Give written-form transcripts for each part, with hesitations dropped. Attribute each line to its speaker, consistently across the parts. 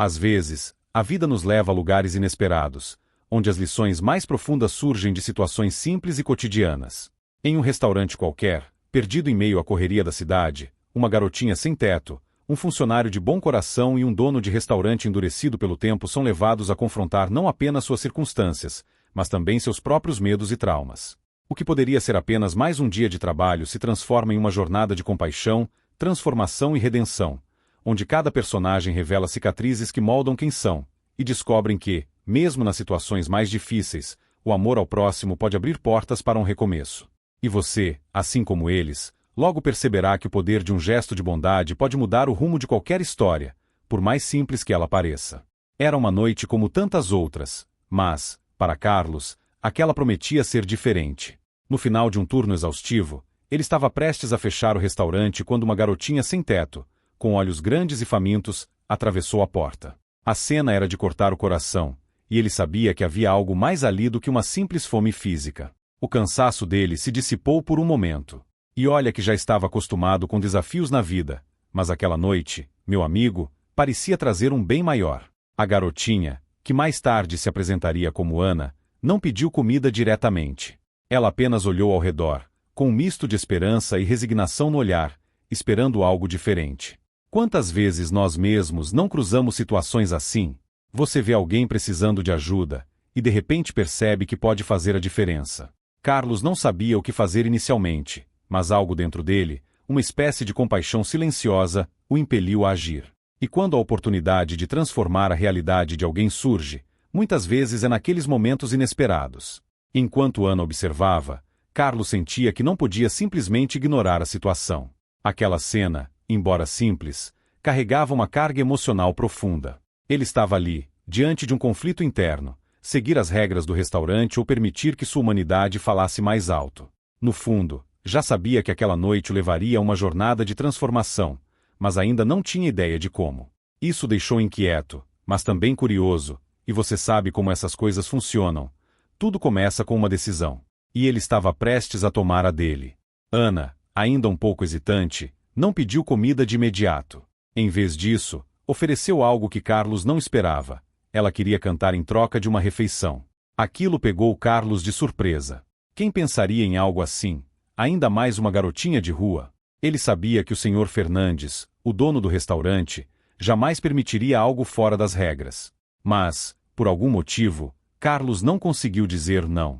Speaker 1: Às vezes, a vida nos leva a lugares inesperados, onde as lições mais profundas surgem de situações simples e cotidianas. Em um restaurante qualquer, perdido em meio à correria da cidade, uma garotinha sem teto, um funcionário de bom coração e um dono de restaurante endurecido pelo tempo são levados a confrontar não apenas suas circunstâncias, mas também seus próprios medos e traumas. O que poderia ser apenas mais um dia de trabalho se transforma em uma jornada de compaixão, transformação e redenção, onde cada personagem revela cicatrizes que moldam quem são, e descobrem que, mesmo nas situações mais difíceis, o amor ao próximo pode abrir portas para um recomeço. E você, assim como eles, logo perceberá que o poder de um gesto de bondade pode mudar o rumo de qualquer história, por mais simples que ela pareça. Era uma noite como tantas outras, mas, para Carlos, aquela prometia ser diferente. No final de um turno exaustivo, ele estava prestes a fechar o restaurante quando uma garotinha sem teto, com olhos grandes e famintos, atravessou a porta. A cena era de cortar o coração, e ele sabia que havia algo mais ali do que uma simples fome física. O cansaço dele se dissipou por um momento. E olha que já estava acostumado com desafios na vida, mas aquela noite, meu amigo, parecia trazer um bem maior. A garotinha, que mais tarde se apresentaria como Ana, não pediu comida diretamente. Ela apenas olhou ao redor, com um misto de esperança e resignação no olhar, esperando algo diferente. Quantas vezes nós mesmos não cruzamos situações assim? Você vê alguém precisando de ajuda, e de repente percebe que pode fazer a diferença. Carlos não sabia o que fazer inicialmente, mas algo dentro dele, uma espécie de compaixão silenciosa, o impeliu a agir. E quando a oportunidade de transformar a realidade de alguém surge, muitas vezes é naqueles momentos inesperados. Enquanto Ana observava, Carlos sentia que não podia simplesmente ignorar a situação. Aquela cena, embora simples, carregava uma carga emocional profunda. Ele estava ali, diante de um conflito interno, seguir as regras do restaurante ou permitir que sua humanidade falasse mais alto. No fundo, já sabia que aquela noite o levaria a uma jornada de transformação, mas ainda não tinha ideia de como. Isso o deixou inquieto, mas também curioso, e você sabe como essas coisas funcionam. Tudo começa com uma decisão. E ele estava prestes a tomar a dele. Ana, ainda um pouco hesitante, não pediu comida de imediato. Em vez disso, ofereceu algo que Carlos não esperava. Ela queria cantar em troca de uma refeição. Aquilo pegou Carlos de surpresa. Quem pensaria em algo assim? Ainda mais uma garotinha de rua. Ele sabia que o Sr. Fernandes, o dono do restaurante, jamais permitiria algo fora das regras. Mas, por algum motivo, Carlos não conseguiu dizer não.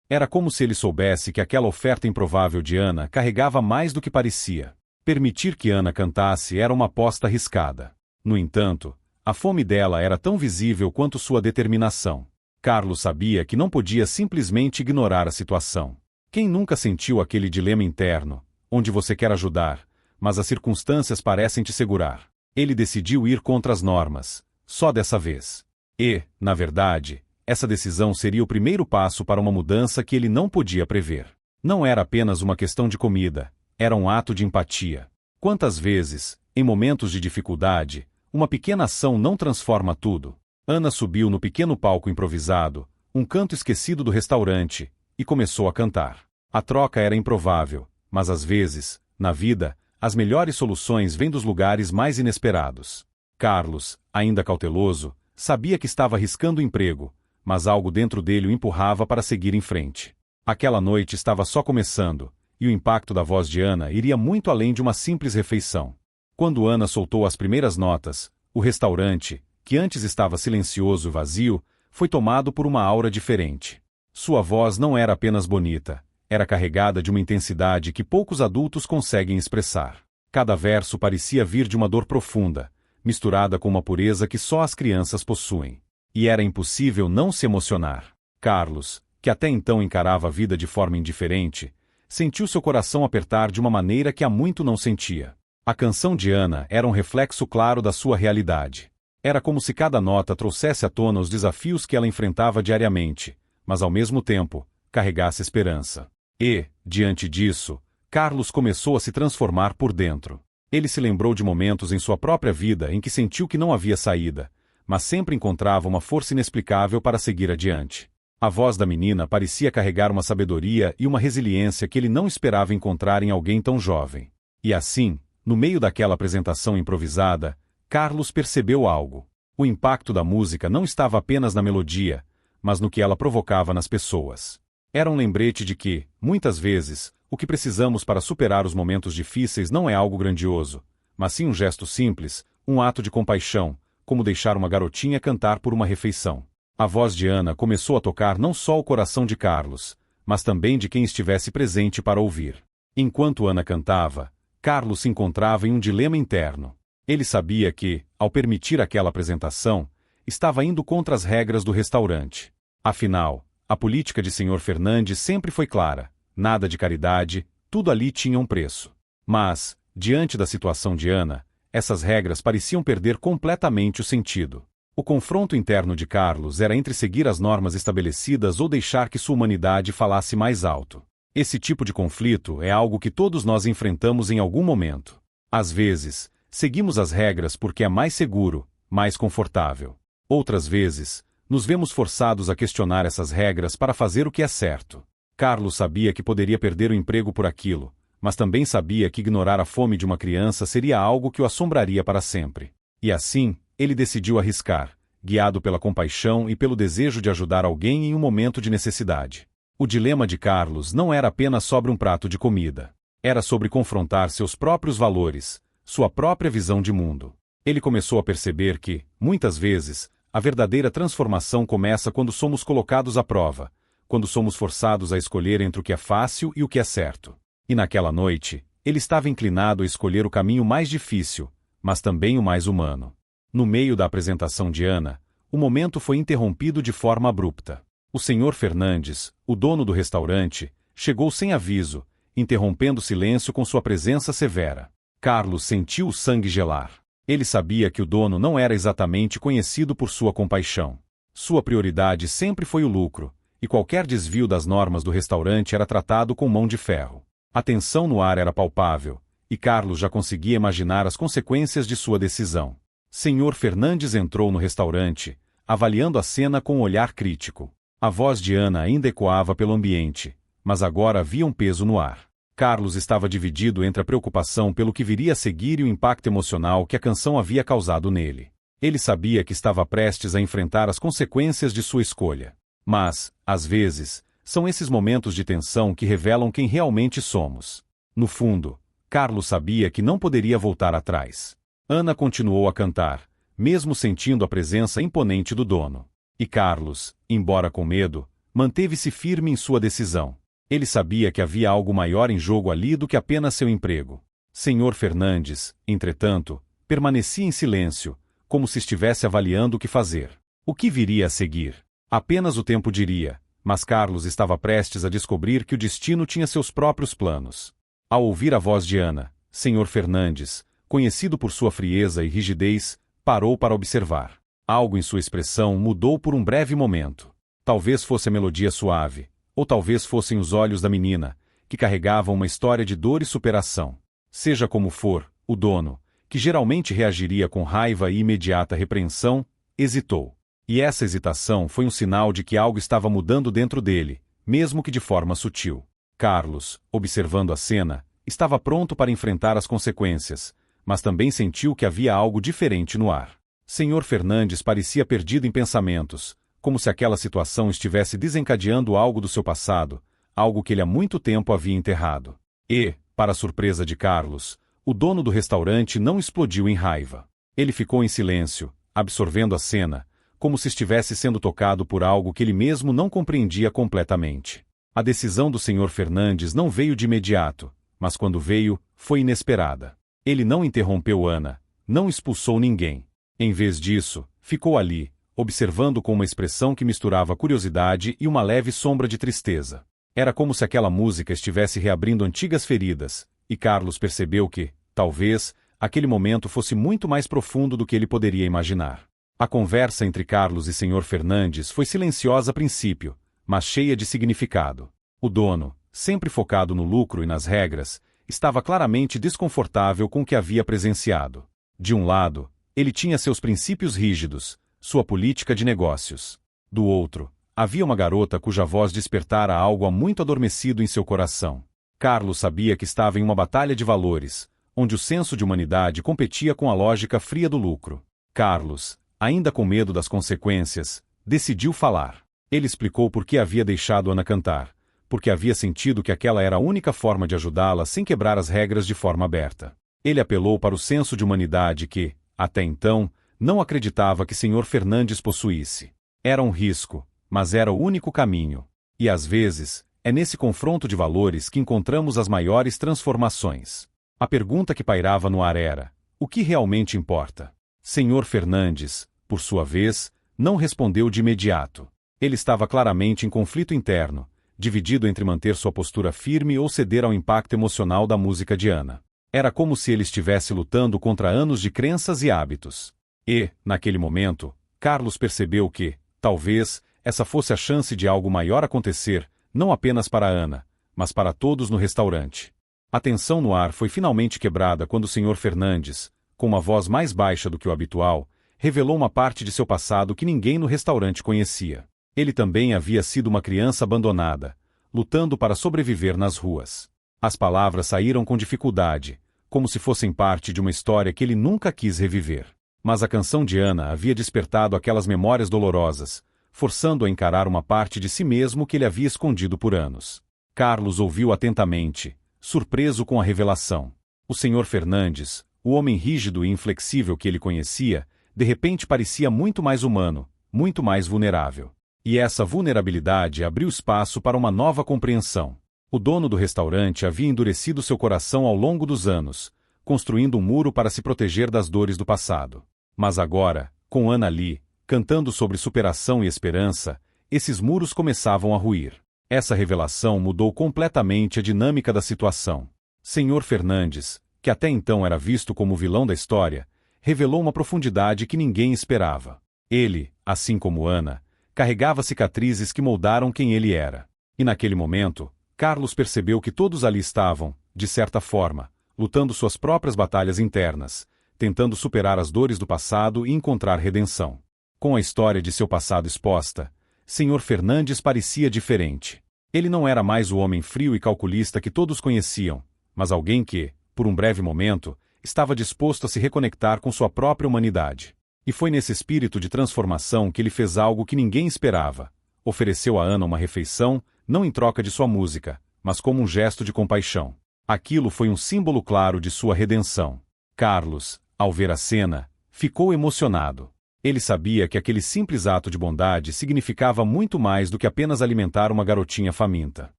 Speaker 1: Era como se ele soubesse que aquela oferta improvável de Ana carregava mais do que parecia. Permitir que Ana cantasse era uma aposta arriscada. No entanto, a fome dela era tão visível quanto sua determinação. Carlos sabia que não podia simplesmente ignorar a situação. Quem nunca sentiu aquele dilema interno, onde você quer ajudar, mas as circunstâncias parecem te segurar? Ele decidiu ir contra as normas, só dessa vez. E, na verdade, essa decisão seria o primeiro passo para uma mudança que ele não podia prever. Não era apenas uma questão de comida, era um ato de empatia. Quantas vezes, em momentos de dificuldade, uma pequena ação não transforma tudo? Ana subiu no pequeno palco improvisado, um canto esquecido do restaurante, e começou a cantar. A troca era improvável, mas às vezes, na vida, as melhores soluções vêm dos lugares mais inesperados. Carlos, ainda cauteloso, sabia que estava arriscando o emprego, mas algo dentro dele o empurrava para seguir em frente. Aquela noite estava só começando, e o impacto da voz de Ana iria muito além de uma simples refeição. Quando Ana soltou as primeiras notas, o restaurante, que antes estava silencioso e vazio, foi tomado por uma aura diferente. Sua voz não era apenas bonita, era carregada de uma intensidade que poucos adultos conseguem expressar. Cada verso parecia vir de uma dor profunda, misturada com uma pureza que só as crianças possuem. E era impossível não se emocionar. Carlos, que até então encarava a vida de forma indiferente, sentiu seu coração apertar de uma maneira que há muito não sentia. A canção de Ana era um reflexo claro da sua realidade. Era como se cada nota trouxesse à tona os desafios que ela enfrentava diariamente, mas ao mesmo tempo, carregasse esperança. E, diante disso, Carlos começou a se transformar por dentro. Ele se lembrou de momentos em sua própria vida em que sentiu que não havia saída, mas sempre encontrava uma força inexplicável para seguir adiante. A voz da menina parecia carregar uma sabedoria e uma resiliência que ele não esperava encontrar em alguém tão jovem. E assim, no meio daquela apresentação improvisada, Carlos percebeu algo. O impacto da música não estava apenas na melodia, mas no que ela provocava nas pessoas. Era um lembrete de que, muitas vezes, o que precisamos para superar os momentos difíceis não é algo grandioso, mas sim um gesto simples, um ato de compaixão, como deixar uma garotinha cantar por uma refeição. A voz de Ana começou a tocar não só o coração de Carlos, mas também de quem estivesse presente para ouvir. Enquanto Ana cantava, Carlos se encontrava em um dilema interno. Ele sabia que, ao permitir aquela apresentação, estava indo contra as regras do restaurante. Afinal, a política de Sr. Fernandes sempre foi clara: nada de caridade, tudo ali tinha um preço. Mas, diante da situação de Ana, essas regras pareciam perder completamente o sentido. O confronto interno de Carlos era entre seguir as normas estabelecidas ou deixar que sua humanidade falasse mais alto. Esse tipo de conflito é algo que todos nós enfrentamos em algum momento. Às vezes, seguimos as regras porque é mais seguro, mais confortável. Outras vezes, nos vemos forçados a questionar essas regras para fazer o que é certo. Carlos sabia que poderia perder o emprego por aquilo, mas também sabia que ignorar a fome de uma criança seria algo que o assombraria para sempre. E assim, ele decidiu arriscar, guiado pela compaixão e pelo desejo de ajudar alguém em um momento de necessidade. O dilema de Carlos não era apenas sobre um prato de comida. Era sobre confrontar seus próprios valores, sua própria visão de mundo. Ele começou a perceber que, muitas vezes, a verdadeira transformação começa quando somos colocados à prova, quando somos forçados a escolher entre o que é fácil e o que é certo. E naquela noite, ele estava inclinado a escolher o caminho mais difícil, mas também o mais humano. No meio da apresentação de Ana, o momento foi interrompido de forma abrupta. O Sr. Fernandes, o dono do restaurante, chegou sem aviso, interrompendo o silêncio com sua presença severa. Carlos sentiu o sangue gelar. Ele sabia que o dono não era exatamente conhecido por sua compaixão. Sua prioridade sempre foi o lucro, e qualquer desvio das normas do restaurante era tratado com mão de ferro. A tensão no ar era palpável, e Carlos já conseguia imaginar as consequências de sua decisão. Sr. Fernandes entrou no restaurante, avaliando a cena com um olhar crítico. A voz de Ana ainda ecoava pelo ambiente, mas agora havia um peso no ar. Carlos estava dividido entre a preocupação pelo que viria a seguir e o impacto emocional que a canção havia causado nele. Ele sabia que estava prestes a enfrentar as consequências de sua escolha. Mas, às vezes, são esses momentos de tensão que revelam quem realmente somos. No fundo, Carlos sabia que não poderia voltar atrás. Ana continuou a cantar, mesmo sentindo a presença imponente do dono. E Carlos, embora com medo, manteve-se firme em sua decisão. Ele sabia que havia algo maior em jogo ali do que apenas seu emprego. Sr. Fernandes, entretanto, permanecia em silêncio, como se estivesse avaliando o que fazer. O que viria a seguir? Apenas o tempo diria, mas Carlos estava prestes a descobrir que o destino tinha seus próprios planos. Ao ouvir a voz de Ana, Sr. Fernandes, conhecido por sua frieza e rigidez, parou para observar. Algo em sua expressão mudou por um breve momento. Talvez fosse a melodia suave, ou talvez fossem os olhos da menina, que carregavam uma história de dor e superação. Seja como for, o dono, que geralmente reagiria com raiva e imediata repreensão, hesitou. E essa hesitação foi um sinal de que algo estava mudando dentro dele, mesmo que de forma sutil. Carlos, observando a cena, estava pronto para enfrentar as consequências, mas também sentiu que havia algo diferente no ar. Sr. Fernandes parecia perdido em pensamentos, como se aquela situação estivesse desencadeando algo do seu passado, algo que ele há muito tempo havia enterrado. E, para a surpresa de Carlos, o dono do restaurante não explodiu em raiva. Ele ficou em silêncio, absorvendo a cena, como se estivesse sendo tocado por algo que ele mesmo não compreendia completamente. A decisão do Sr. Fernandes não veio de imediato, mas quando veio, foi inesperada. Ele não interrompeu Ana, não expulsou ninguém. Em vez disso, ficou ali, observando com uma expressão que misturava curiosidade e uma leve sombra de tristeza. Era como se aquela música estivesse reabrindo antigas feridas, e Carlos percebeu que, talvez, aquele momento fosse muito mais profundo do que ele poderia imaginar. A conversa entre Carlos e Sr. Fernandes foi silenciosa a princípio, mas cheia de significado. O dono, sempre focado no lucro e nas regras, estava claramente desconfortável com o que havia presenciado. De um lado, ele tinha seus princípios rígidos, sua política de negócios. Do outro, havia uma garota cuja voz despertara algo há muito adormecido em seu coração. Carlos sabia que estava em uma batalha de valores, onde o senso de humanidade competia com a lógica fria do lucro. Carlos, ainda com medo das consequências, decidiu falar. Ele explicou por que havia deixado Ana cantar, porque havia sentido que aquela era a única forma de ajudá-la sem quebrar as regras de forma aberta. Ele apelou para o senso de humanidade que, até então, não acreditava que Sr. Fernandes possuísse. Era um risco, mas era o único caminho. E às vezes, é nesse confronto de valores que encontramos as maiores transformações. A pergunta que pairava no ar era: o que realmente importa? Sr. Fernandes, por sua vez, não respondeu de imediato. Ele estava claramente em conflito interno, dividido entre manter sua postura firme ou ceder ao impacto emocional da música de Ana. Era como se ele estivesse lutando contra anos de crenças e hábitos. E, naquele momento, Carlos percebeu que, talvez, essa fosse a chance de algo maior acontecer, não apenas para Ana, mas para todos no restaurante. A tensão no ar foi finalmente quebrada quando o Sr. Fernandes, com uma voz mais baixa do que o habitual, revelou uma parte de seu passado que ninguém no restaurante conhecia. Ele também havia sido uma criança abandonada, lutando para sobreviver nas ruas. As palavras saíram com dificuldade, como se fossem parte de uma história que ele nunca quis reviver. Mas a canção de Ana havia despertado aquelas memórias dolorosas, forçando-o a encarar uma parte de si mesmo que ele havia escondido por anos. Carlos ouviu atentamente, surpreso com a revelação. O Sr. Fernandes, o homem rígido e inflexível que ele conhecia, de repente parecia muito mais humano, muito mais vulnerável. E essa vulnerabilidade abriu espaço para uma nova compreensão. O dono do restaurante havia endurecido seu coração ao longo dos anos, construindo um muro para se proteger das dores do passado. Mas agora, com Ana ali, cantando sobre superação e esperança, esses muros começavam a ruir. Essa revelação mudou completamente a dinâmica da situação. Sr. Fernandes, que até então era visto como o vilão da história, revelou uma profundidade que ninguém esperava. Ele, assim como Ana, carregava cicatrizes que moldaram quem ele era. E naquele momento, Carlos percebeu que todos ali estavam, de certa forma, lutando suas próprias batalhas internas, tentando superar as dores do passado e encontrar redenção. Com a história de seu passado exposta, Sr. Fernandes parecia diferente. Ele não era mais o homem frio e calculista que todos conheciam, mas alguém que, por um breve momento, estava disposto a se reconectar com sua própria humanidade. E foi nesse espírito de transformação que ele fez algo que ninguém esperava. Ofereceu a Ana uma refeição, não em troca de sua música, mas como um gesto de compaixão. Aquilo foi um símbolo claro de sua redenção. Carlos, ao ver a cena, ficou emocionado. Ele sabia que aquele simples ato de bondade significava muito mais do que apenas alimentar uma garotinha faminta.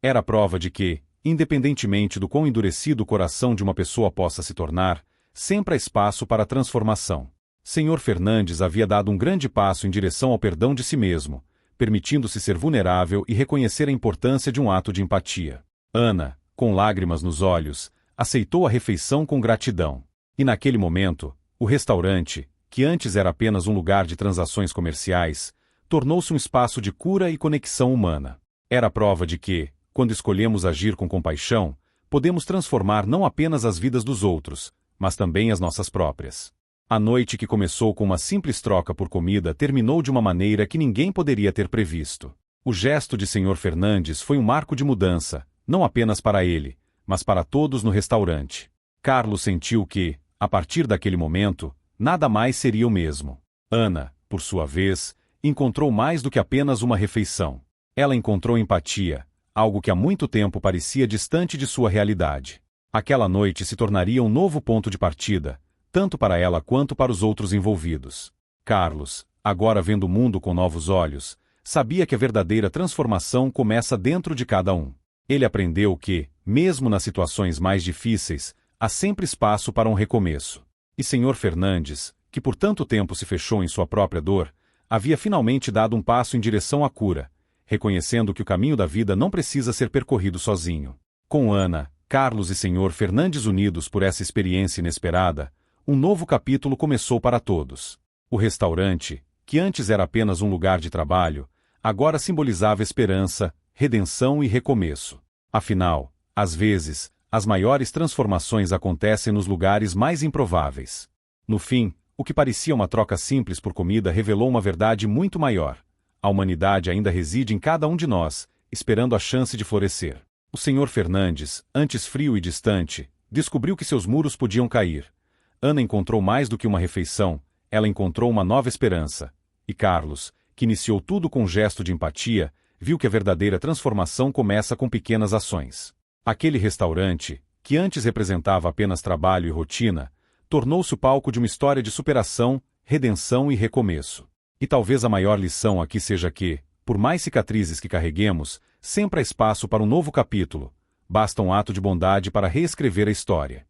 Speaker 1: Era prova de que, independentemente do quão endurecido o coração de uma pessoa possa se tornar, sempre há espaço para a transformação. Sr. Fernandes havia dado um grande passo em direção ao perdão de si mesmo, permitindo-se ser vulnerável e reconhecer a importância de um ato de empatia. Ana, com lágrimas nos olhos, aceitou a refeição com gratidão. E naquele momento, o restaurante, que antes era apenas um lugar de transações comerciais, tornou-se um espaço de cura e conexão humana. Era prova de que, quando escolhemos agir com compaixão, podemos transformar não apenas as vidas dos outros, mas também as nossas próprias. A noite que começou com uma simples troca por comida terminou de uma maneira que ninguém poderia ter previsto. O gesto de Sr. Fernandes foi um marco de mudança, não apenas para ele, mas para todos no restaurante. Carlos sentiu que, a partir daquele momento, nada mais seria o mesmo. Ana, por sua vez, encontrou mais do que apenas uma refeição. Ela encontrou empatia, algo que há muito tempo parecia distante de sua realidade. Aquela noite se tornaria um novo ponto de partida, tanto para ela quanto para os outros envolvidos. Carlos, agora vendo o mundo com novos olhos, sabia que a verdadeira transformação começa dentro de cada um. Ele aprendeu que, mesmo nas situações mais difíceis, há sempre espaço para um recomeço. E Sr. Fernandes, que por tanto tempo se fechou em sua própria dor, havia finalmente dado um passo em direção à cura, reconhecendo que o caminho da vida não precisa ser percorrido sozinho. Com Ana, Carlos e Sr. Fernandes unidos por essa experiência inesperada, um novo capítulo começou para todos. O restaurante, que antes era apenas um lugar de trabalho, agora simbolizava esperança, redenção e recomeço. Afinal, às vezes, as maiores transformações acontecem nos lugares mais improváveis. No fim, o que parecia uma troca simples por comida revelou uma verdade muito maior. A humanidade ainda reside em cada um de nós, esperando a chance de florescer. O Sr. Fernandes, antes frio e distante, descobriu que seus muros podiam cair. Ana encontrou mais do que uma refeição, ela encontrou uma nova esperança. E Carlos, que iniciou tudo com um gesto de empatia, viu que a verdadeira transformação começa com pequenas ações. Aquele restaurante, que antes representava apenas trabalho e rotina, tornou-se o palco de uma história de superação, redenção e recomeço. E talvez a maior lição aqui seja que, por mais cicatrizes que carreguemos, sempre há espaço para um novo capítulo. Basta um ato de bondade para reescrever a história.